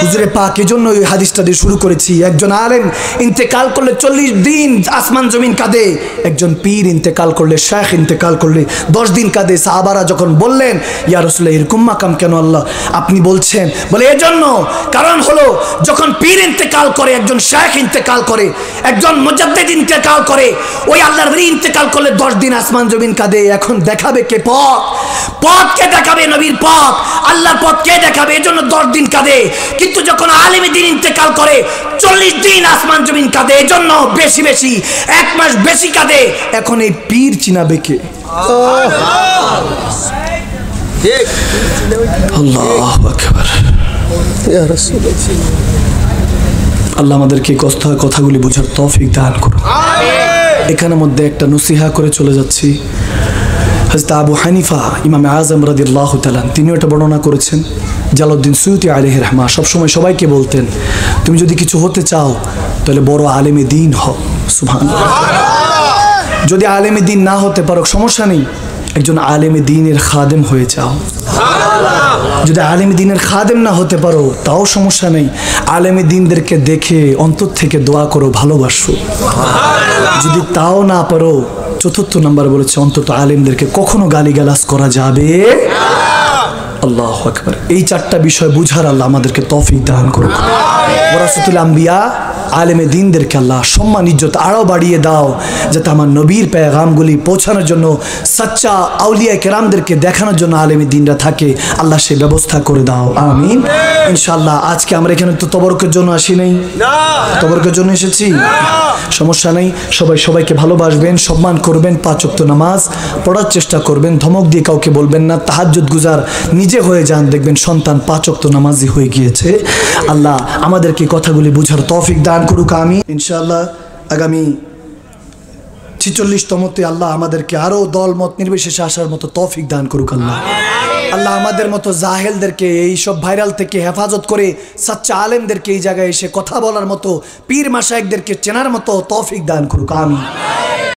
হুজুরে পাক এজন্য ওই হাদিসটা দিয়ে শুরু করেছি। একজন আলেম ইন্তেকাল করলে 40 দিন আসমান জমিন কাঁদে, একজন পীর ইন্তেকাল করলে, শেখ ইন্তেকাল করলে 10 দিন কাঁদে। সাহাবারা যখন বললেন ইয়া রাসূলুল্লাহ এরকম মাকাম কেন আল্লাহ আপনি বলছেন, বলে এজন্য, কারণ হলো যখন পীর ইন্তেকাল করে, একজন শেখ ইন্তেকাল করে, একজন মুজাদ্দিদ ইন্তেকাল করে, ওই আল্লাহর ওলি ইন্তেকাল করলে 10 দিন আসমান জমিন কাঁদে। এখন দেখাবে কে পথ? পথ কে দেখাবে? নবীর পথ, আল্লাহর পথ কে দেখাবে? এজন্য 10 দিন কাঁদে। কিন্তু যখন আলেমে দ্বীন ইন্তেকাল করে 40 দিন আসমান জমিন কাঁদে, এজন্য বেশি বেশি 1 মাস বেশি কাঁদে। এখন এই পীর চিনাবে কে? আল্লাহু আকবার। ইয়া রাসূলুল্লাহ, আল্লাহ আমাদেরকে কথাগুলি বোঝার তৌফিক দান করুন। এখানের মধ্যে একটা নসিহা করে চলে যাচ্ছি। হযরত আবু হানিফা ইমাম আযম রাদিয়াল্লাহু তাআলা তিনি এটা বর্ণনা করেছেন। জালালউদ্দিন সুয়ুতী আলাইহির রাহমা সবসময় সবাইকে বলতেন, তুমি যদি কিছু হতে চাও তাহলে বড় আলেমে দ্বীন হও। সুবহানাল্লাহ। যদি আলেমে দ্বীন না হতে পারো সমস্যা নেই, একজন আলেমে দ্বীনের খাদেম হয়ে যাও। যদি আলেমে দ্বীনের খাদেম না হতে পারো তাও সমস্যা নেই, আলেমে দ্বীনদেরকে দেখে অন্তর থেকে দোয়া করো, ভালোবাসো। যদি তাও না পারো, 4th নাম্বার বলেছে অন্তত আলেমদেরকে কখনো গালিগালাজ করা যাবে। আল্লাহু আকবার। এই 4টা বিষয় বুঝার আল্লাহ আমাদেরকে তৌফিক দান করুন। ওয়ারাসাতুল আম্বিয়া আলেমে দ্বীনদেরকে আল্লাহ সম্মান ইজ্জত আরও বাড়িয়ে দাও, যাতে আমার নবীর পেগামগুলি পৌঁছানোর জন্য, সাচ্চা আউলিয়া কেরামদেরকে দেখানোর জন্য আলেমে দ্বীনরা থাকে। আল্লাহ সেই ব্যবস্থা করে দাও, আমিন। ইনশাআল্লাহ আজকে আমরা এখানে তো তবরকের জন্য আসি নাই, তবরকের জন্য এসেছি, সমস্যা নেই। সবাই সবাইকে ভালোবাসবেন, সম্মান করবেন, 5 ওয়াক্ত নামাজ পড়ার চেষ্টা করবেন, ধমক দিয়ে কাউকে বলবেন না। তাহাজ্জুদ গুজার নিজে হয়ে যান, দেখবেন সন্তান 5 ওয়াক্ত নামাজি হয়ে গিয়েছে। আল্লাহ আমাদেরকে কথাগুলি বুঝার তৌফিক দান করুক, আমি ইনশাআল্লাহ। আগামী 46তমতে আল্লাহ আমাদেরকে আরো দল মত নির্বিশেষে আসার মতো তৌফিক দান করুক আল্লাহ। আল্লাহ আমাদের মতো জাহেলদেরকে এই সব ভাইরাল থেকে হেফাজত করে সাচ্চা আলেমদেরকে এই জায়গায় এসে কথা বলার মতো, পীর মাশায়েখদেরকে চেনার মতো তৌফিক দান করুক, আমিন।